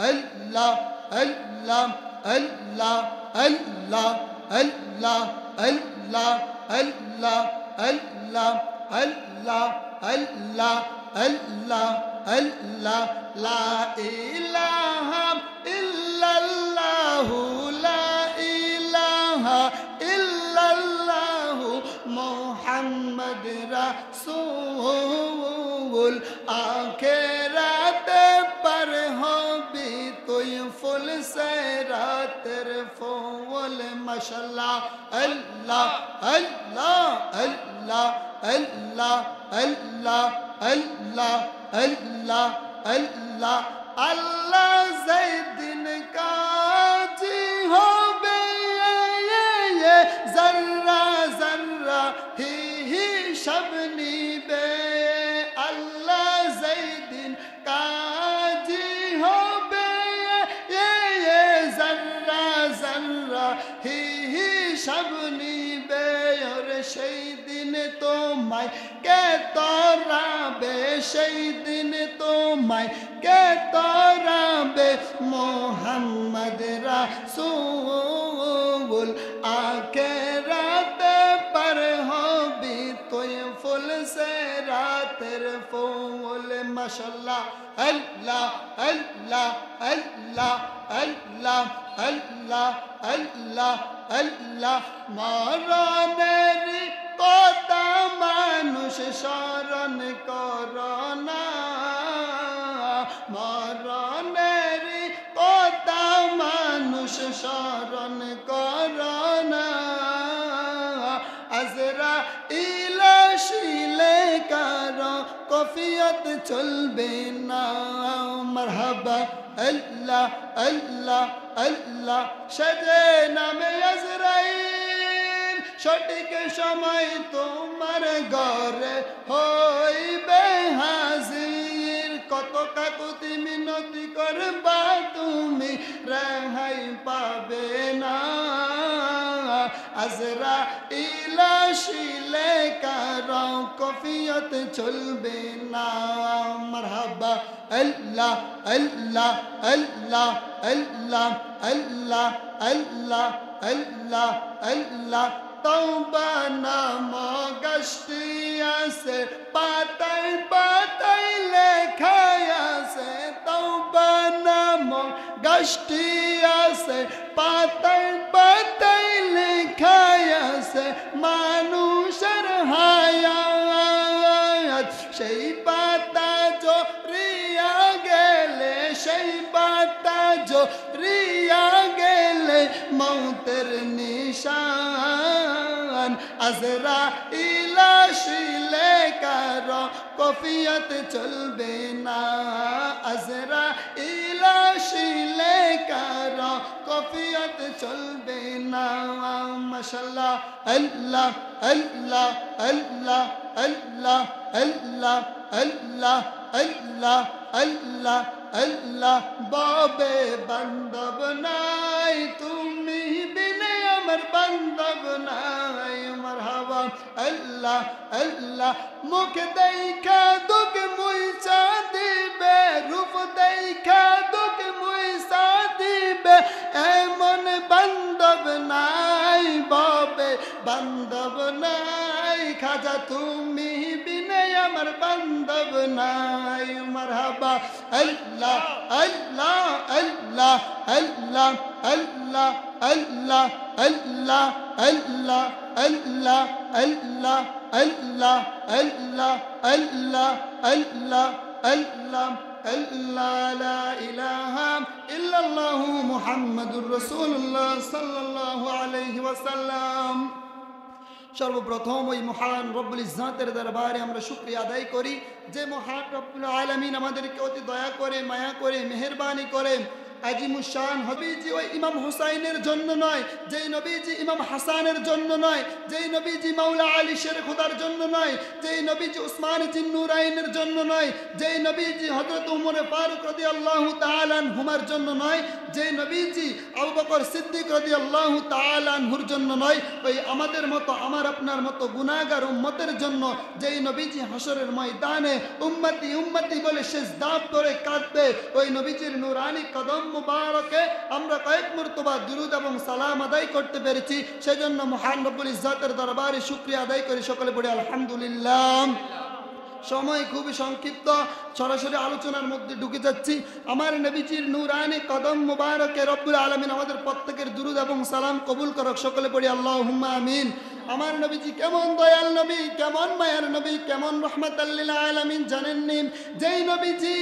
अल्लाह अल्लाह अल्लाह अल्लाह अल्लाह अल्लाह अल्लाह अल्लाह अल्लाह अल्लाह अल्लाह अल्लाह ला इलाहा इल्लल्लाहु ला इलाहा इल्लल्लाहु मुहम्मद रसूल आखिरत पर हो भी तुई फुल से रात फूल माशाल्लाह अल्लाह अल्लाह अल्लाह अल्लाह अल्लाह अल्लाह अल्लाह अल्लाह अल्लाह ज़ैदिन का जी हो बे ये जर्रा जर्रा ही शबनी बे अल्लाह ज़ैदिन का जी हो बे ये जर्रा जर्रा ही शबनी बे और शहीदिन तो माय के तोरा बे शहीदिन तो माय के तोरा बे मोहम्मद रसूल आखिरत पर हो भी तो फुल से रात फूल माशाल्लाह अल्लाह अल्लाह अल्लाह अल्लाह अल्लाह अल्लाह अल्लाह मरनेरी কথা মানুষ স্মরণ করোনা মরণেরি কথা মানুষ স্মরণ করোনা আজরাইল আসিলে কারো কফিয়ত চলবে না মারহাবা আল্লাহ আল্লাহ আল্লাহ সাজে নামে আজরাইল সঠিক সময় তোমার ঘরে হইবে হাজির কত কাকুতি মিনতি করবা তুমি রেহাই পাবে না আজরাইল আসিলে কারো কফিয়ত চলবে না মারহাবা আল্লাহ আল্লাহ আল্লাহ আল্লাহ আল্লাহ আল্লাহ আল্লাহ আল্লাহ তওবা নাম গাছটি আছে পাতায় পাতায় লেখা আছে তওবা নাম গাছটি আছে পাতায় পাতায় লেখা আছে মানুষের হায়াত সেই পাতা জড়িয়া গেলে সেই পাতা জড়িয়া গেলে মৌতের নিশান আজরাইল আসিলে কারো কফিয়ত চলবে না আজরাইল আসিলে কারো কফিয়ত চলবে না মাশাআল্লাহ আল্লাহ আল্লাহ আল্লাহ আল্লাহ আল্লাহ আল্লাহ আল্লাহ আল্লাহ আল্লাহ বাবে বান্ধব নাই তুমি বিনে আমার বান্ধব নাই মারহাবা আল্লাহ আল্লাহ মুখ দেখা দুঃখ মুইসা দিবে রূপ দেখা দুঃখ মুইসা দিবে এমন বান্ধব নাই বাবে বান্ধব নাই খাজা তুমি বিনে আমার বান্ধব নাই মারহাবা আল্লাহ আল্লাহ আল্লাহ আল্লাহ আল্লাহ আল্লাহ আল্লাহ আল্লাহ আল্লাহ আল্লাহ আল্লাহ আল্লাহ আল্লাহ আল্লাহ আল্লাহ আল্লাহ লা ইলাহা ইল্লাল্লাহু মুহাম্মাদুর রাসূলুল্লাহ সাল্লাল্লাহু আলাইহি ওয়াসাল্লাম সর্বপ্রথম ওই মহান রব্বুল ইজ্জাতের দরবারে আমরা শুকরিয়া আদায় করি যে মহান রব্বুল আলামিন আমাদেরকে অতি দয়া করে মায়া করে মেহেরবানি করে আজিমুশান নবীজি ওই ইমাম হুসাইনের জন্য নয়, যেই নবীজি ইমাম হাসানের জন্য নয়, যেই নবীজি মাওলা আলী শের খুদার জন্য নয়, যেই নবীজি উসমান জিন্নুরাইনের জন্য নয়, যেই নবীজি হযরত উমর ফারুক রাদিয়াল্লাহু তাআলা আনহুমার জন্য নয়, যেই নবীজি আবু বকর সিদ্দিক রাদিয়াল্লাহু তাআলা আনহুর জন্য নয়, ওই আমাদের মতো আমার আপনার মতো গুনাহগার উম্মতের জন্য, যেই নবীজি হাসরের ময়দানে উম্মতি উম্মতি বলে সিজদা করে কাঁদবে, ওই নবীজির নূরানি কদম মুবারকে আমরা কয়েক মর্তবা দুরূদ এবং সালাম আদায় করতে পেরেছি। সেজন্য মহান রব্বুল ইজ্জতের দরবারে শুকরিয়া আদায় করি। সকলে পড়ে আলহামদুলিল্লাহ। সময় খুবই সংক্ষিপ্ত, সরাসরি আলোচনার মধ্যে ঢুকে যাচ্ছি। আমার নবীজির নূরানি কদম মুবারকে রব্বুল আলামিন আমাদের প্রত্যেকের দুরূদ এবং সালাম কবুল করুক। সকলে পড়ি আল্লাহুম্মা আমিন। আমার নবীজি কেমন দয়াল নবী, কেমন মায়ার নবী, কেমন রহমাতাল লিল আলামিন জানেননি? যেই নবীজি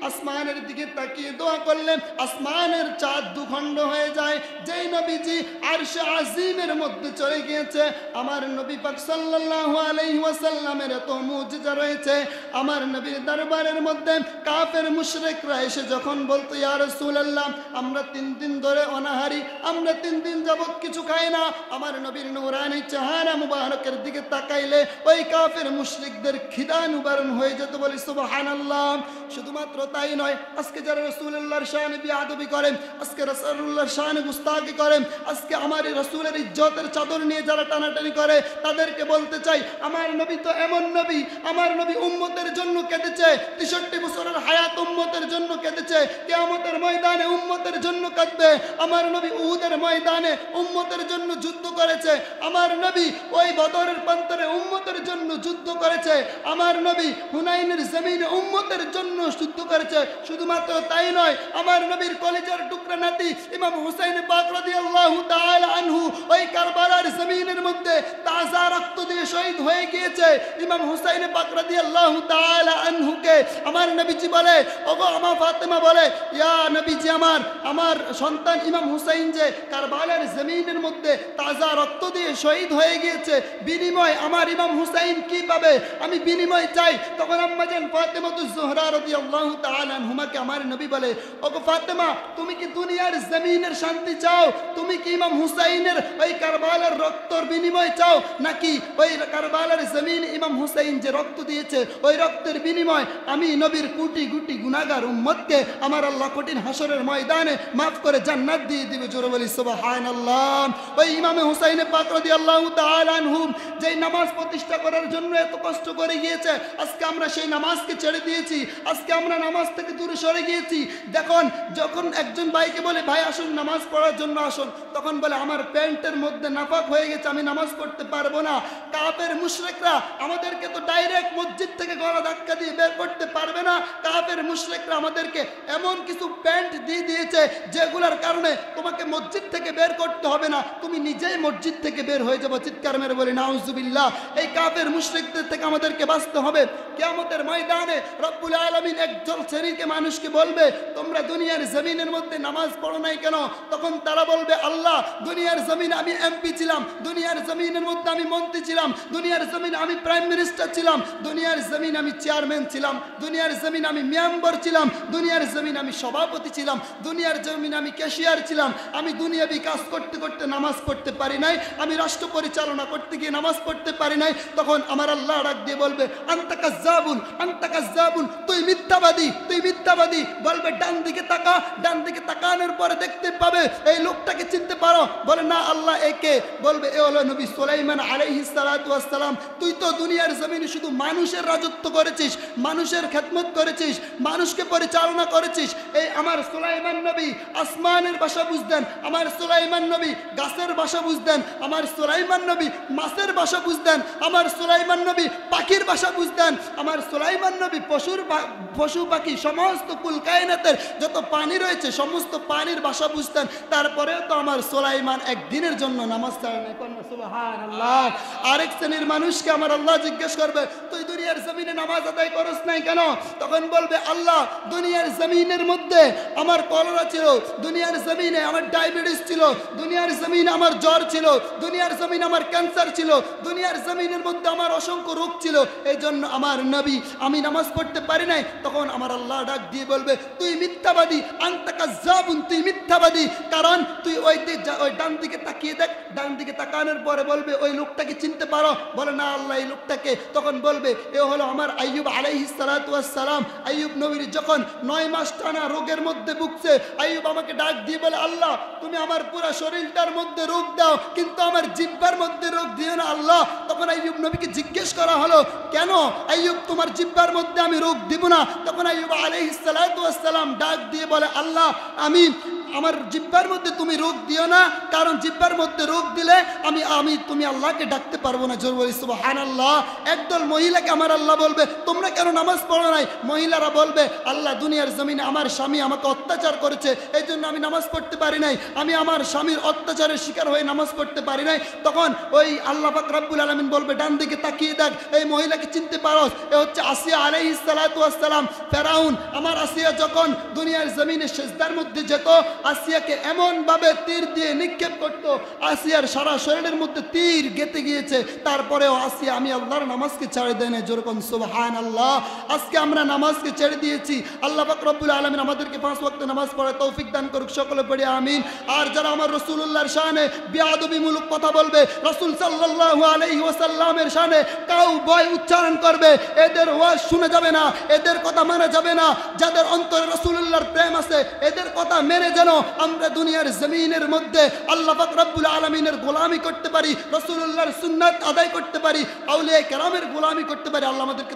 আসমানের দিকে তাকিয়ে দোয়া করলে আসমানের চাঁদ দুখণ্ড হয়ে যায়, যেই নবীজি আরশে আজিমের মধ্যে চলে গিয়েছে, আমার নবী পাক সাল্লাল্লাহু আলাইহি ওয়াসাল্লামের এত মুজিজা রয়েছে। আমার নবীর দরবারের মধ্যে কাফের মুশরিকরা এসে যখন বলতো, ইয়া রাসূলুল্লাহ আমরা 3 দিন ধরে অনাহারি, আমরা 3 দিন যাবত কিছু খাই না, আমার নবীর নূরানি চেহারা মুবারকের দিকে তাকাইলে ওই কাফের মুশরিকদের খিদা নিবারণ হয়ে যেত। বলি সুবহানাল্লাহ। শুধুমাত্র তাই নয়, আজকে যারা রাসূলুল্লাহর শানে বিআদবি করেন, আজকে রাসূলুল্লাহর শানে গুস্তাখি করেন, আজকে আমার রাসূলের ইজ্জতের চাদর নিয়ে যারা টানাটানি করে, তাদেরকে বলতে চাই আমার নবী তো এমন নবী, আমার নবী উম্মতের জন্য কেঁদেছে, 63 বছরের হায়াত উম্মতের জন্য কেঁদেছে, কিয়ামতের ময়দানে উম্মতের জন্য কাঁদবে। আমার নবী উহুদের ময়দানে উম্মতের জন্য যুদ্ধ করেছে, আমার নবী ওই বদরের প্রান্তরে উম্মতের জন্য যুদ্ধ করেছে, আমার নবী হুনাইনের জমিনে উম্মতের জন্য যুদ্ধ করেছে। শুধুমাত্র তাই নয়, আমার নবীর কলিজার টুকরা নাতি ইমাম হুসাইন পাক রাদিয়াল্লাহু তাআলা আনহু ওই কারবালার জমিনের মধ্যে তাজা রক্ত দিয়ে শহীদ হয়ে গিয়েছে। ইমাম হুসাইন পাক রাদিয়াল্লাহু তাআলা আনহুকে আমার নবীজি বলে, ওগো আমার ফাতেমা বলে, ইয়া নবীজি আমার সন্তান ইমাম হুসাইন যে কারবালার জমিনের মধ্যে তাজা রক্ত দিয়ে শহীদ হয়ে গিয়েছে, বিনিময় আমার ইমাম হুসাইন কি পাবে, আমি বিনিময় চাই। তখন আম্মা জান ফাতেমাতুজ জোহরা রাদিয়াল্লাহু তাআলা আনহুমাকে আমার নবী বলে, ওগো ফাতেমা তুমি কি দুনিয়ার জমিনের শান্তি চাও, তুমি কি ইমাম হুসাইনের ওই কারবালার রক্তর বিনিময় চাও, নাকি ওই কারবালার জমিন ইমাম হুসাইন যে রক্ত দিয়েছে ওই রক্তের বিনিময় আমি নবীর কোটি কোটি গুনাহগার উম্মতকে আমার আল্লাহ কঠিন হাসরের ময়দানে মাফ করে জান্নাত দিয়ে দিবে। জোরে বলি সুবহানাল্লাহ। ওই ইমাম হুসাইন পাক রাদিয়াল্লাহু তাআলা আনহু যে নামাজ প্রতিষ্ঠা করার জন্য এত কষ্ট করে গিয়েছে, আজকে আমরা সেই নামাজকে ছেড়ে দিয়েছি, আজকে আমরা নামাজ থেকে দূরে সরে গিয়েছি। দেখুন, যখন একজন ভাইকে বলে ভাই আসুন নামাজ পড়ার জন্য আসুন, তখন বলে আমার প্যান্টের মধ্যে নাপাক হয়ে গেছে, আমি নামাজ পড়তে পারবো না। কাফের মুশরিকরা আমাদেরকে তো ডাইরেক্ট মসজিদ থেকে গলা ধাক্কা দিয়ে বের করতে পারবে না। কাফের মুশরিকরা আমাদেরকে এমন কিছু প্যান্ট দিয়ে দিয়েছে যেগুলোর কারণে তোমাকে মসজিদ থেকে বের করতে হবে না, তুমি নিজেই মসজিদ থেকে বের হয়ে যাবো। চিৎকার মেরে বলি নাউজুবিল্লাহ। এই কাফের মুশরিকদের থেকে আমাদেরকে বাঁচতে হবে। কিয়ামতের ময়দানে রব্বুল আলামিন একদল শ্রেণীকে মানুষকে বলবে, তোমরা দুনিয়ার জমিনের মধ্যে নামাজ পড়ো নাই কেন? তখন তারা বলবে, আল্লাহ দুনিয়ার জমিনে আমি এমপি ছিলাম, দুনিয়ার জমিনের মধ্যে আমি মন্ত্রী ছিলাম, দুনিয়ার জমিনে আমি প্রাইম মিনিস্টার ছিলাম, দুনিয়ার জমিনে আমি চেয়ারম্যান ছিলাম, দুনিয়ার জমিনে আমি মেম্বার ছিলাম, দুনিয়ার জমিনে আমি সভাপতি ছিলাম, দুনিয়ার জমিনে আমি ক্যাশিয়ার ছিলাম, আমি দুনিয়াবি কাজ করতে করতে নামাজ পড়তে পারি নাই, আমি রাষ্ট্র পরিচালনা করতে গিয়ে নামাজ পড়তে পারি নাই। তখন আমার আল্লাহ ডাক দিয়ে বলবে, আনতা কাজ্জাবুন, আনতা কাজ্জাবুন, তুই মিথ্যাবাদী, তুই মিথ্যাবাদী। বলবে ডান দিকে তাকা, ডান দিকে তাকানোর পরে দেখতে পাবে এই লোকটাকে চিনতে পারো? বলে না আল্লাহ একে। বলবে এ হলো নবী সুলাইমান আলাইহিস সালাতু ওয়াস সালাম। তুই তো দুনিয়ার জমিনে শুধু মানুষের রাজত্ব করেছিস, মানুষের খেদমত করেছিস, মানুষকে পরিচালনা করেছিস। এই আমার সুলাইমান নবী আসমানের ভাষা বুঝতেন, আমার সুলাইমান নবী গাছের ভাষা বুঝতেন, আমার সুলাইমান নবী মাছের ভাষা বুঝতেন, আমার সুলাইমান নবী পাখির ভাষা বুঝতেন, আমার সুলাইমান নবী পশু পাখি সমস্ত কুল কায়নাতের যত পানি রয়েছে সমস্ত পানির ভাষা বুঝতেন। তারপরেও তো আমার সুলাইমান একদিনের জন্য নামাজ ছাড়ে নাই। সুবহানাল্লাহ। আরেক শ্রেণীর মানুষকে আমার আল্লাহ জিজ্ঞেস করবে, তুই দুনিয়া দুনিয়ার জমিনে নামাজ আদায় করস নাই কেন? তখন বলবে আল্লাহ দুনিয়ার জমিনের মধ্যে আমার কলেরা ছিল, দুনিয়ার জমিনে আমার ডায়াবেটিস ছিল, দুনিয়ার জমিনে আমার জ্বর ছিল, দুনিয়ার জমিনে আমার ক্যান্সার ছিল, দুনিয়ার জমিনের মধ্যে আমার অসংখ্য রোগ ছিল, এই জন্য আমার নবী আমি নামাজ পড়তে পারি নাই। তখন আমার আল্লাহ ডাক দিয়ে বলবে তুই মিথ্যাবাদী, আনতা কাযাবুন, তুই মিথ্যাবাদী, কারণ তুই ওই ডান দিকে তাকিয়ে দেখ। ডান দিকে তাকানোর পরে বলবে ওই লোকটাকে চিনতে পারো? বলে না আল্লাহ এই লোকটাকে। তখন বলবে এ হলো আমার আইয়ুব আলাইহিস সালাতু ওয়াস সালাম। আইয়ুব নবীর যখন 9 মাস টানা রোগের মধ্যে ভুগছে, আইয়ুব আমাকে ডাক দিয়ে বলে আল্লাহ তুমি আমার পুরো শরীরটার মধ্যে রোগ দাও, কিন্তু আমার জিহ্বার মধ্যে রোগ দিও না আল্লাহ। তখন আইয়ুব নবীকে জিজ্ঞেস করা হলো কেন আইয়ুব তোমার জিহ্বার মধ্যে আমি রোগ দিব না? তখন আইয়ুব আলাইহিস সালাতু ওয়াস সালাম ডাক দিয়ে বলে আল্লাহ আমি আমার জিহ্বার মধ্যে তুমি রোগ দিও না, কারণ জিহ্বার মধ্যে রোগ দিলে তুমি আল্লাহকে ডাকতে পারবো না। জোর বলি সুবহানাল্লাহ। একদল মহিলাকে আমার আল্লাহ বলবে তোমরা কেন নামাজ পড়ো নাই? মহিলারা বলবে আল্লাহ দুনিয়ার জমিনে আমার স্বামী আমাকে অত্যাচার করেছে, এই জন্য আমি নামাজ পড়তে পারি নাই, আমি আমার স্বামীর অত্যাচারের শিকার হয়ে নামাজ পড়তে পারি নাই। তখন ওই আল্লাহ পাক রব্বুল আলামিন বলবে ডান দিকে তাকিয়ে দেখ, এই মহিলাকে চিনতে পারো? এ হচ্ছে আসিয়া আলাইহিস সালাতু ওয়াস সালাম। ফেরাউন আমার আসিয়া যখন দুনিয়ার জমিনে সিজদার মধ্যে যেত, আসিয়াকে এমন ভাবে তীর দিয়ে নিক্ষেপ করতো, আসিয়ার সারা শরীরের মধ্যে তীর গেঁথে গিয়েছে, তারপরেও আসিয়া আমি আল্লাহর নামাজকে ছেড়ে দেয় না। যেরকম সুবহানাল্লাহ। আজকে আমরা নামাজকে ছেড়ে দিয়েছি। আল্লাহ পাক রব্বুল আলামিন আমাদেরকে 5 ওয়াক্ত নামাজ পড়ার তৌফিক দান করুক, সকলে পড়ি আমিন। আর যারা আমার রাসূলুল্লাহর শানে বেয়াদবিমূলক কথা বলবে, রাসূল সাল্লাল্লাহু আলাইহি ওয়াসাল্লামের শানে কাউ বয় উচ্চারণ করবে, এদের ওয়াজ শুনে যাবে না, এদের কথা মানা যাবে না। যাদের অন্তরে রাসূলুল্লাহর প্রেম আছে এদের কথা মেনে যেন আমরা দুনিয়ার জমিনের মধ্যে আল্লাহ পাক রব্বুল আলামিনের গোলামি করতে পারি, রাসূলুল্লাহর সুন্নাত আদায় করতে পারি, আউলিয়া কেরামের গোলামি করতে পারি। আল্লাহ আমাদেরকে